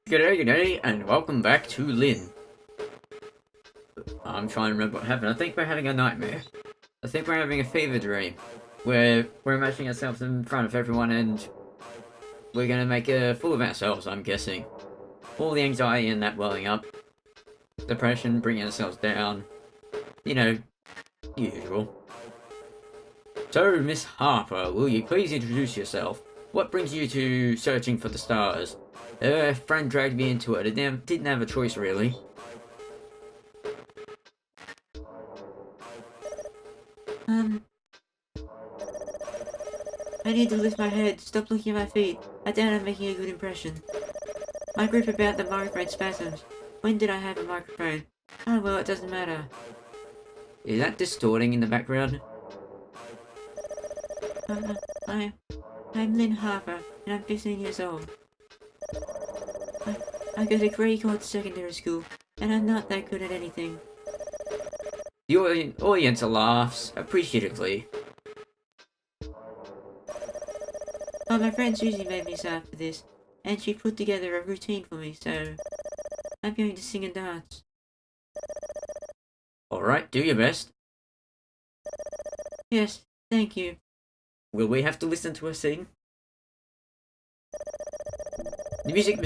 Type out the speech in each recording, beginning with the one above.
G'day, and welcome back to Lynne. I'm trying to remember what happened. I think we're having a nightmare. I think we're having a fever dream. Where we're imagining ourselves in front of everyone and we're gonna make a fool of ourselves, I'm guessing. All the anxiety and that welling up. Depression, bringing ourselves down. You know, usual. So, Miss Harper, will you please introduce yourself? What brings you to searching for the stars? A friend dragged me into it. I didn't have a choice, really. I need to lift my head, stop looking at my feet. I doubt I'm making a good impression. My group about the microphone spasms. When did I have a microphone? Oh well, it doesn't matter. Is that distorting in the background? I'm Lynne Harper, and I'm 15 years old. I go to Grey Court Secondary School, and I'm not that good at anything. The audience laughs appreciatively. Oh, my friend Susie made me sign up for this, and she put together a routine for me, so I'm going to sing and dance. Alright, do your best. Yes, thank you. Will we have to listen to her sing? The music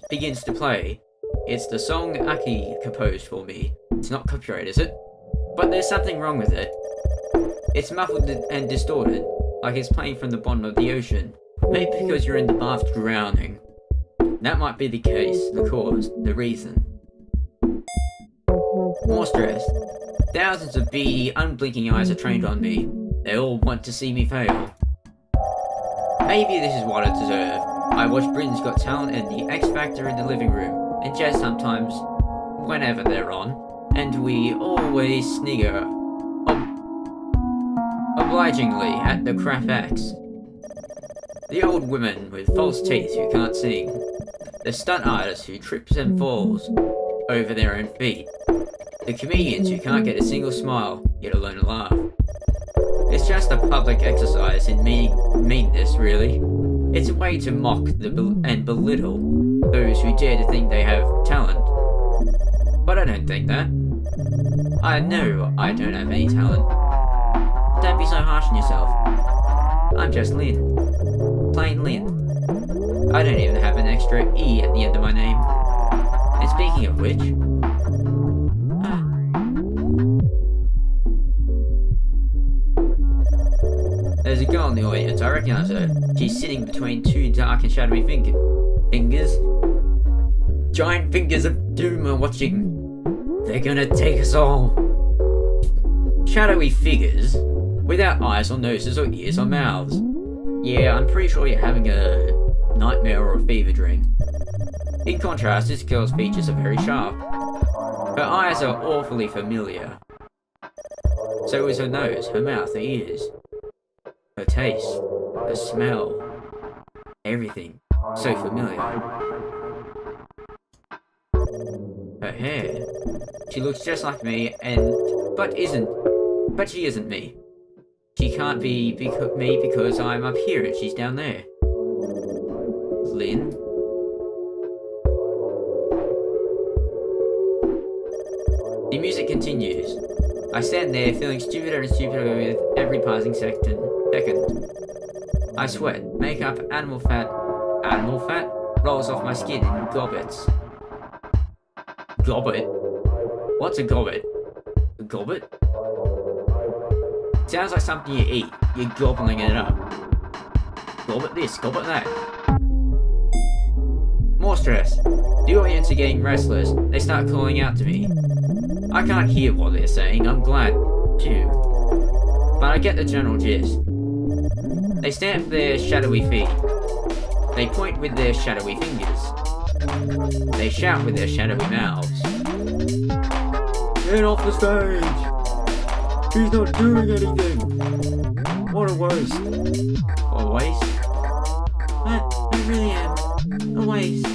begins to play. It's the song Aki composed for me. It's not copyright, is it? But there's something wrong with it. It's muffled and distorted, like it's playing from the bottom of the ocean. Maybe because you're in the bath drowning. That might be the case, the cause, the reason. More stressed. Thousands of beady, unblinking eyes are trained on me. They all want to see me fail. Maybe this is what I deserve. I watch Britain's Got Talent and the X Factor in the living room, and jazz sometimes, whenever they're on, and we always snigger obligingly at the crap acts. The old women with false teeth who can't sing. The stunt artists who trips and falls over their own feet. The comedians who can't get a single smile, yet alone a laugh. It's just a public exercise in meanness, really. It's a way to mock and belittle those who dare to think they have talent. But I don't think that. I know I don't have any talent. Don't be so harsh on yourself. I'm just Lynne. Plain Lynne. I don't even have an extra E at the end of my name. And speaking of which... There's a girl in the audience, I recognize her. She's sitting between two dark and shadowy fingers. Giant fingers of doom are watching. They're gonna take us all. Shadowy figures, without eyes or noses or ears or mouths. Yeah, I'm pretty sure you're having a nightmare or a fever dream. In contrast, this girl's features are very sharp. Her eyes are awfully familiar. So is her nose, her mouth, her ears. Her taste, her smell, everything, so familiar. Her hair, she looks just like me but she isn't me. She can't be me because I'm up here and she's down there. Lynne? The music continues. I stand there feeling stupider and stupider with every passing second. I sweat, makeup, animal fat rolls off my skin in gobbets. Gobbet? What's a gobbet? A gobbet? Sounds like something you eat. You're gobbling it up. Gobbet this, gobbet that. More stress. The audience are getting restless. They start calling out to me. I can't hear what they're saying. I'm glad, too. But I get the general gist. They stamp their shadowy feet. They point with their shadowy fingers. They shout with their shadowy mouths. Get off the stage! He's not doing anything! What a waste. A waste? I really am. A waste.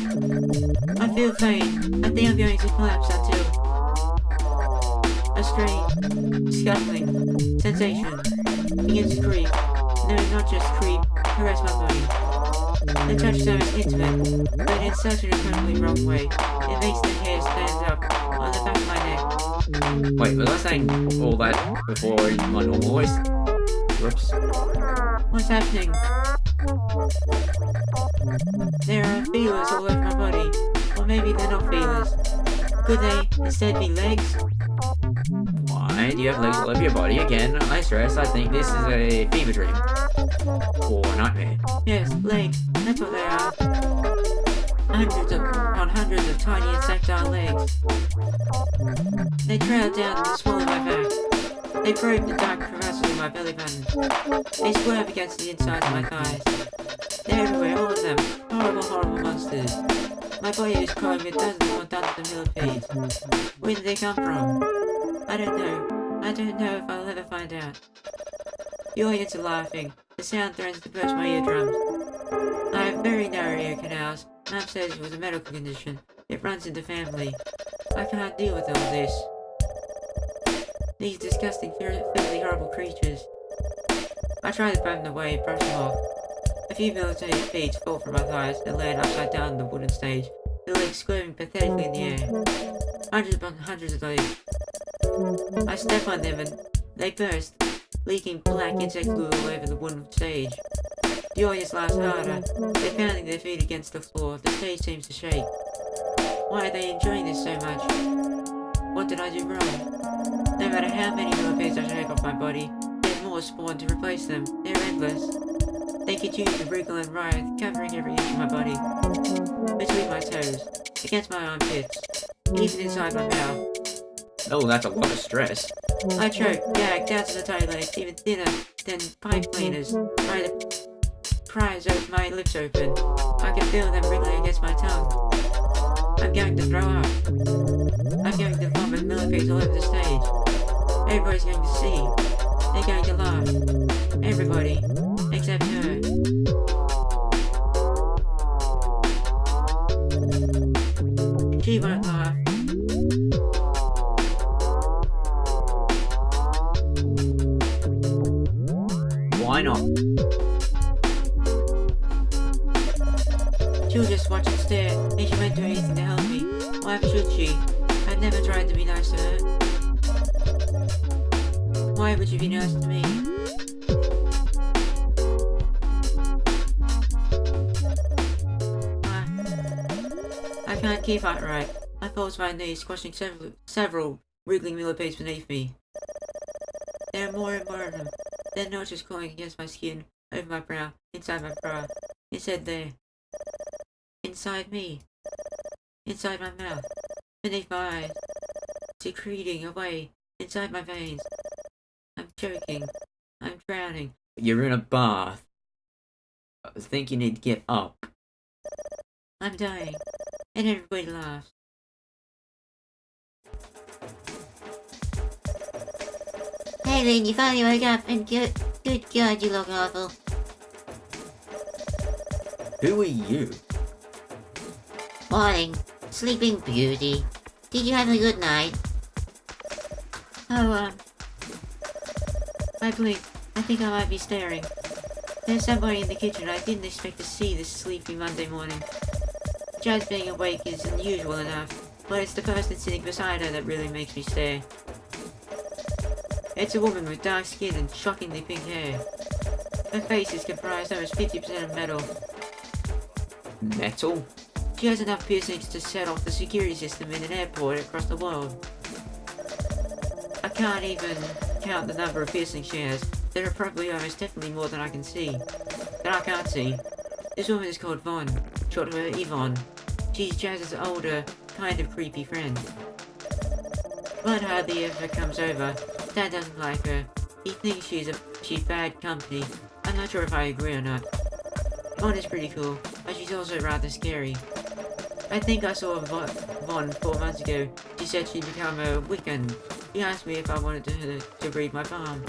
I feel faint. I think I'm going to collapse until... A strange, scuffling sensation begins to creep. No, not just creep, caress my body. The touch is almost intimate, but in such an incredibly wrong way. It makes the hair stand up on the back of my neck. Wait, was I saying all that before in my normal voice? Whoops. What's happening? There are feelers all over my body. Or maybe they're not feelers. Could they instead be legs? Why do you have legs all over your body? Again, I stress, I think this is a fever dream. Or a nightmare. Yes, legs. That's what they are. Hundreds of tiny insectile legs. They trail down and swallow my back. They probe the dark crevasses of my belly button. They swerve against the inside of my thighs. They're everywhere, all of them. Horrible, horrible monsters. My body is crawling with dozens upon dozens of millipedes. Where did they come from? I don't know. I don't know if I'll ever find out. The audience are laughing. The sound threatens to burst my eardrums. I have very narrow ear canals. Mom says it was a medical condition. It runs in the family. I cannot deal with all this. These disgusting, filthy, horrible creatures. I try to pat them away and brush them off. A few military feet fall from my thighs and land upside down on the wooden stage, the legs squirming pathetically in the air. Hundreds upon hundreds of those. I step on them and they burst, leaking black insect glue all over the wooden stage. The audience laughs harder. They're pounding their feet against the floor. The stage seems to shake. Why are they enjoying this so much? What did I do wrong? No matter how many millipedes I shake off my body, there's more spawn to replace them. They're endless. They continue to wriggle and writhe, covering every inch of my body. Between my toes, against my armpits, even inside my mouth. Oh, that's a lot of stress. I choke, gag, down to the tight legs, even thinner than pipe cleaners. Try to prise my lips open. I can feel them wriggling against my tongue. I'm going to throw up. I'm going to vomit millipedes all over the stage. Everybody's going to see. They're going to laugh. Everybody. Except her. She won't laugh. Why not? She'll just watch and stare, and she won't do anything to help me. Why should she? I've never tried to be nice to her. Why would you be nice to me? I can't keep upright. I fall to my knees, squashing several wriggling millipedes beneath me. There are more and more of them. Their notches clawing against my skin, over my brow, inside my bra. Instead there. Inside me. Inside my mouth. Beneath my eyes. Secreting away. Inside my veins. I'm choking. I'm drowning. You're in a bath. I think you need to get up. I'm dying. And everybody laughs. Hey Lynne, you finally woke up and good God, you look awful. Who are you? Morning, sleeping beauty. Did you have a good night? Oh, I blinked. I think I might be staring. There's somebody in the kitchen I didn't expect to see this sleepy Monday morning. Just being awake is unusual enough, but it's the person sitting beside her that really makes me stare. It's a woman with dark skin and shockingly pink hair. Her face is comprised almost 50% of metal. Metal? She has enough piercings to set off the security system in an airport across the world. I can't even count the number of piercings she has. There are probably almost definitely more than I can see. That I can't see. This woman is called Vaughn, short of her Yvonne. She's Jazz's older, kind of creepy friend. Bud hardly ever comes over. Dad doesn't like her. He thinks she's bad company. I'm not sure if I agree or not. Vaughn is pretty cool, but she's also rather scary. I think I saw Vaughn 4 months ago. She said she'd become a Wiccan. She asked me if I wanted to read my palm.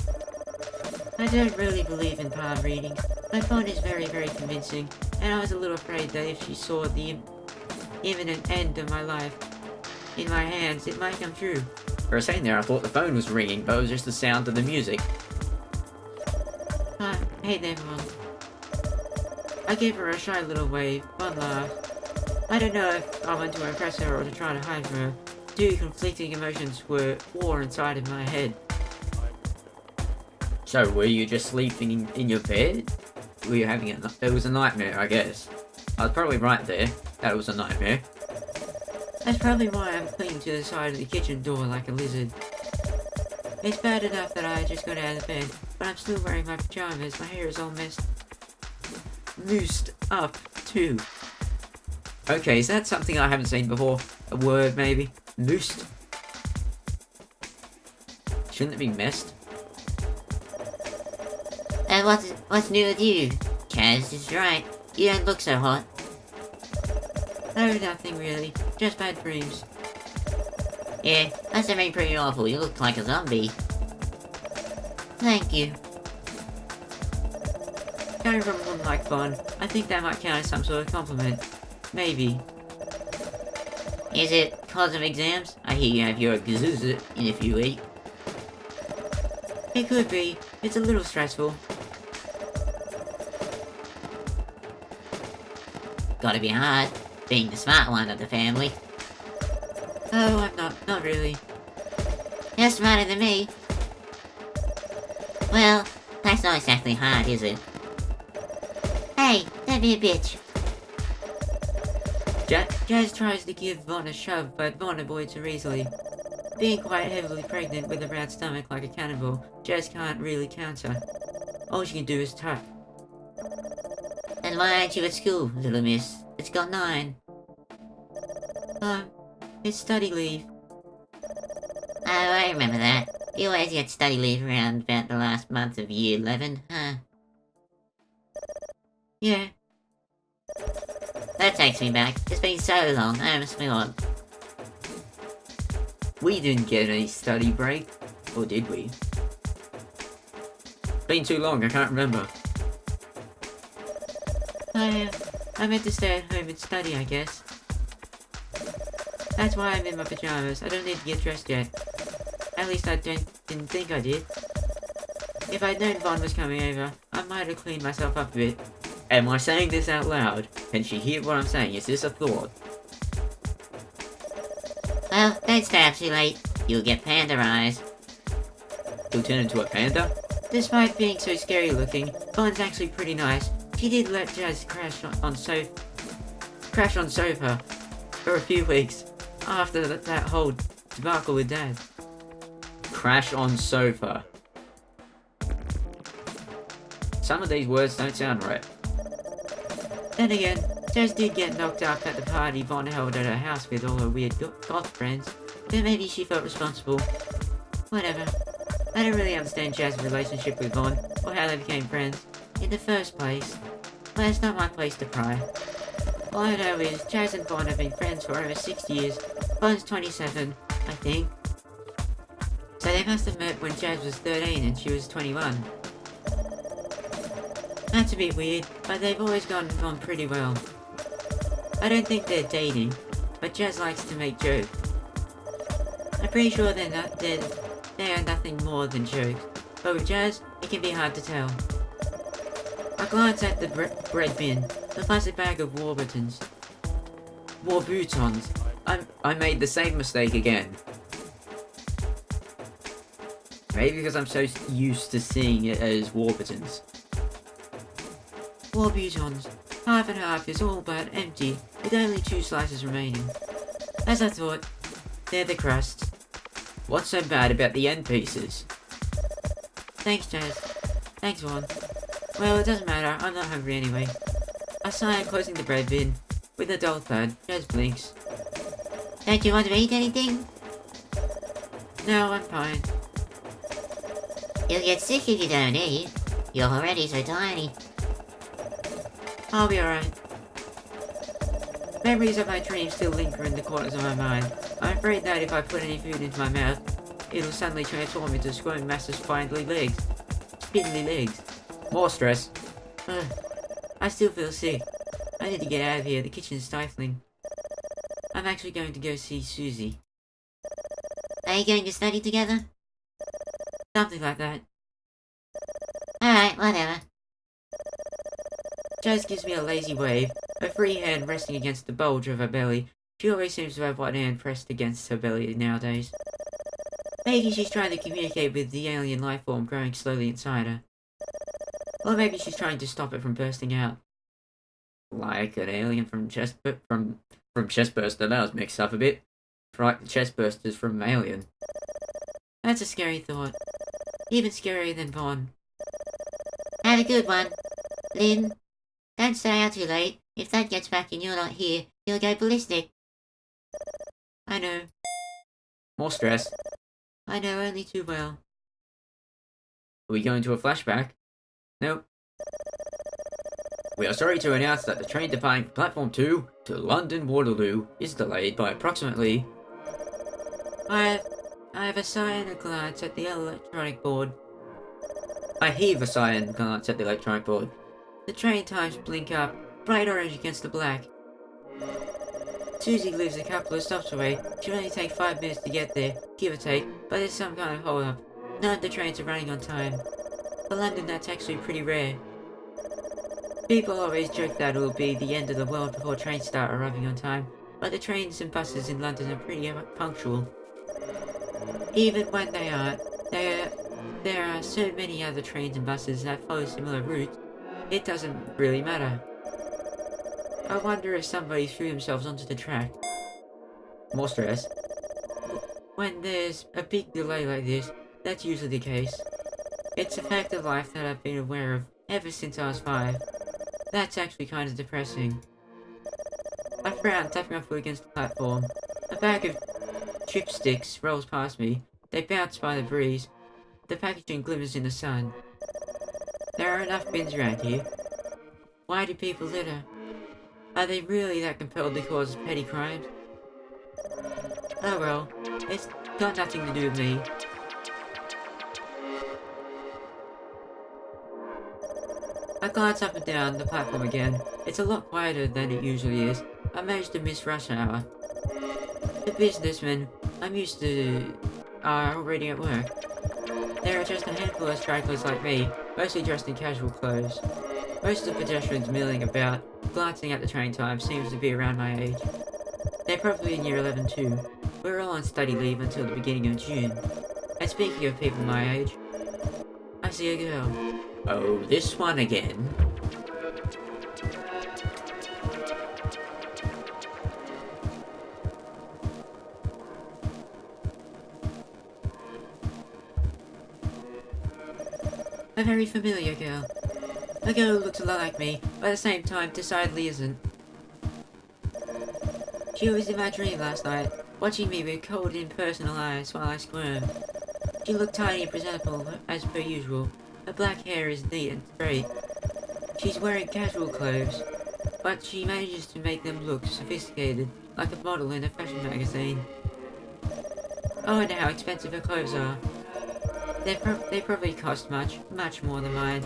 I don't really believe in palm reading, but Vaughn is very, very convincing, and I was a little afraid that if she saw the imminent end of my life in my hands, it might come true. For a second there, I thought the phone was ringing, but it was just the sound of the music. Hey there, Vaughn. I gave her a shy little wave, one laugh. I don't know if I want to impress her or to try to hide from her. Two conflicting emotions were war inside of my head. So, were you just sleeping in your bed? Were you having it was a nightmare, I guess. I was probably right there. That was a nightmare. That's probably why I'm clinging to the side of the kitchen door like a lizard. It's bad enough that I just got out of bed, but I'm still wearing my pajamas. My hair is all moosed up, too. Okay, is that something I haven't seen before? A word, maybe? Moosed? Shouldn't it be messed? And what's new with you? Chaz is right. You don't look so hot. Oh, nothing really. Just bad dreams. Yeah, must have been pretty awful. You looked like a zombie. Thank you. Going from one like fun, I think that might count as some sort of compliment. Maybe. Is it cause of exams? I hear you have your gazoozit in a few weeks. It could be. It's a little stressful. Gotta be hard, being the smart one of the family. Oh, I'm not really. You're smarter than me. Well, that's not exactly hard, is it? Hey, don't be a bitch. Jazz tries to give Vaughn a shove, but Vaughn avoids her easily. Being quite heavily pregnant with a round stomach like a cannibal, Jazz can't really counter. All she can do is tuck. And why aren't you at school, little miss? It's got 9. It's study leave. Oh, I remember that. You always get study leave around about the last month of year 11, huh? Yeah. That takes me back. It's been so long, I almost forgot. We didn't get any study break. Or did we? Been too long, I can't remember. I meant to stay at home and study, I guess. That's why I'm in my pajamas. I don't need to get dressed yet. At least I didn't think I did. If I'd known Vaughn was coming over, I might have cleaned myself up a bit. Am I saying this out loud? Can she hear what I'm saying? Is this a thought? Well, don't stay up too late. You'll get panda eyes. He'll turn into a panda? Despite being so scary looking, Vaughn's actually pretty nice. She did let Jazz crash on sofa for a few weeks after that whole debacle with Dad. Crash on sofa. Some of these words don't sound right. Then again, Jazz did get knocked up at the party Vaughn held at her house with all her weird goth friends. Then maybe she felt responsible. Whatever. I don't really understand Jazz's relationship with Vaughn, or how they became friends, in the first place. But it's not my place to pry. All I know is Jazz and Vaughn have been friends for over 6 years. Vaughn's 27, I think. So they must have met when Jazz was 13 and she was 21. That's a bit weird, but they've always gotten on pretty well. I don't think they're dating, but Jazz likes to make jokes. I'm pretty sure they are nothing more than jokes, but with Jazz, it can be hard to tell. I glance at the bread bin, the plastic bag of Warburtons. Warbutons. I made the same mistake again. Maybe because I'm so used to seeing it as Warburtons. Warbutons. Half and half is all but empty, with only 2 slices remaining. As I thought, they're the crusts. What's so bad about the end pieces? Thanks, Jazz. Thanks, Vaughn. Well, it doesn't matter, I'm not hungry anyway. I sigh, closing the bread bin. With a dull thud, Jazz blinks. Don't you want to eat anything? No, I'm fine. You'll get sick if you don't eat. You're already so tiny. I'll be alright. Memories of my dreams still linger in the corners of my mind. I'm afraid that if I put any food into my mouth, it'll suddenly transform into squirming mass of spindly legs. Spindly legs. More stress. I still feel sick. I need to get out of here, the kitchen's stifling. I'm actually going to go see Susie. Are you going to study together? Something like that. Alright, whatever. Jazz gives me a lazy wave, her free hand resting against the bulge of her belly. She always seems to have one hand pressed against her belly nowadays. Maybe she's trying to communicate with the alien life form growing slowly inside her. Or maybe she's trying to stop it from bursting out. Like an alien from Chestburster. That was mixed up a bit. Like the Chestbursters from Alien. That's a scary thought. Even scarier than Vaughn. Have a good one. Lynne, don't stay out too late. If Thad gets back and you're not here, he'll go ballistic. I know. More stress. I know only too well. Are we going to a flashback? Nope. We are sorry to announce that the train departing from Platform 2 to London Waterloo is delayed by approximately... I have a silent glance at the electronic board. I heave a sigh and glance at the electronic board. The train times blink up, bright orange against the black. Susie lives a couple of stops away. She'll only take 5 minutes to get there, give or take, but there's some kind of hold up. None of the trains are running on time. For London, that's actually pretty rare. People always joke that it'll be the end of the world before trains start arriving on time, but the trains and buses in London are pretty punctual. Even when they aren't, there are so many other trains and buses that follow similar routes, it doesn't really matter. I wonder if somebody threw themselves onto the track. More stress. When there's a big delay like this, that's usually the case. It's a fact of life that I've been aware of ever since I was 5. That's actually kind of depressing. I frown, tapping my foot against the platform. A bag of chipsticks rolls past me. They bounce by the breeze. The packaging glimmers in the sun. There are enough bins around here. Why do people litter? Are they really that compelled to cause petty crimes? Oh well, it's got nothing to do with me. I glance up and down the platform again. It's a lot quieter than it usually is. I managed to miss rush hour. The businessmen I'm used to are already at work. There are just a handful of stragglers like me, mostly dressed in casual clothes. Most of the pedestrians milling about, glancing at the train time, seems to be around my age. They're probably in year 11 too. We're all on study leave until the beginning of June. And speaking of people my age, I see a girl. Oh, this one again. A very familiar girl. A girl who looks a lot like me, but at the same time decidedly isn't. She was in my dream last night, watching me with cold, impersonal eyes while I squirmed. She looked tiny and presentable, as per usual. Her black hair is neat and straight. She's wearing casual clothes, but she manages to make them look sophisticated, like a model in a fashion magazine. I wonder how expensive her clothes are. They probably cost much more than mine.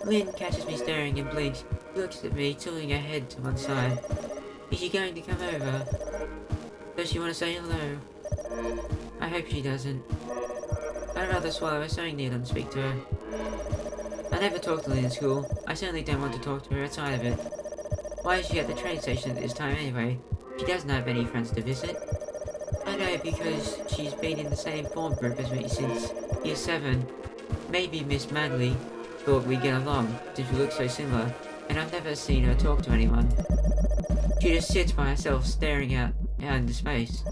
Lynne catches me staring and blinks. She looks at me, tilting her head to one side. Is she going to come over? Does she want to say hello? I hope she doesn't. I'd rather swallow a sewing needle than speak to her. I never talk to Lynne in school. I certainly don't want to talk to her outside of it. Why is she at the train station at this time anyway? She doesn't have any friends to visit. I know because she's been in the same form group as me since year 7. Maybe Miss Madley thought we'd get along since we look so similar, and I've never seen her talk to anyone. She just sits by herself staring out into space.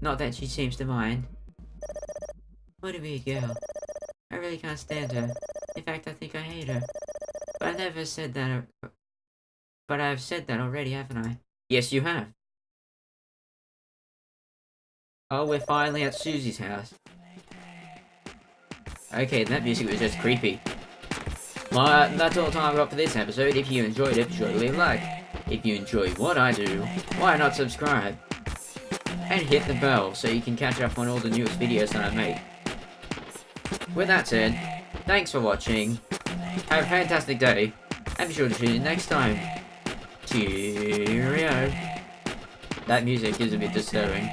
Not that she seems to mind. What a weird girl. I really can't stand her. In fact, I think I hate her. But I've said that already, haven't I? Yes, you have. Oh, we're finally at Susie's house. Okay, that music was just creepy. Well, that's all the time I've got for this episode. If you enjoyed it, be sure to leave a like. If you enjoy what I do, why not subscribe? And hit the bell so you can catch up on all the newest videos that I make. With that said, thanks for watching. Have a fantastic day. And be sure to tune in next time. Cheerio. That music is a bit disturbing.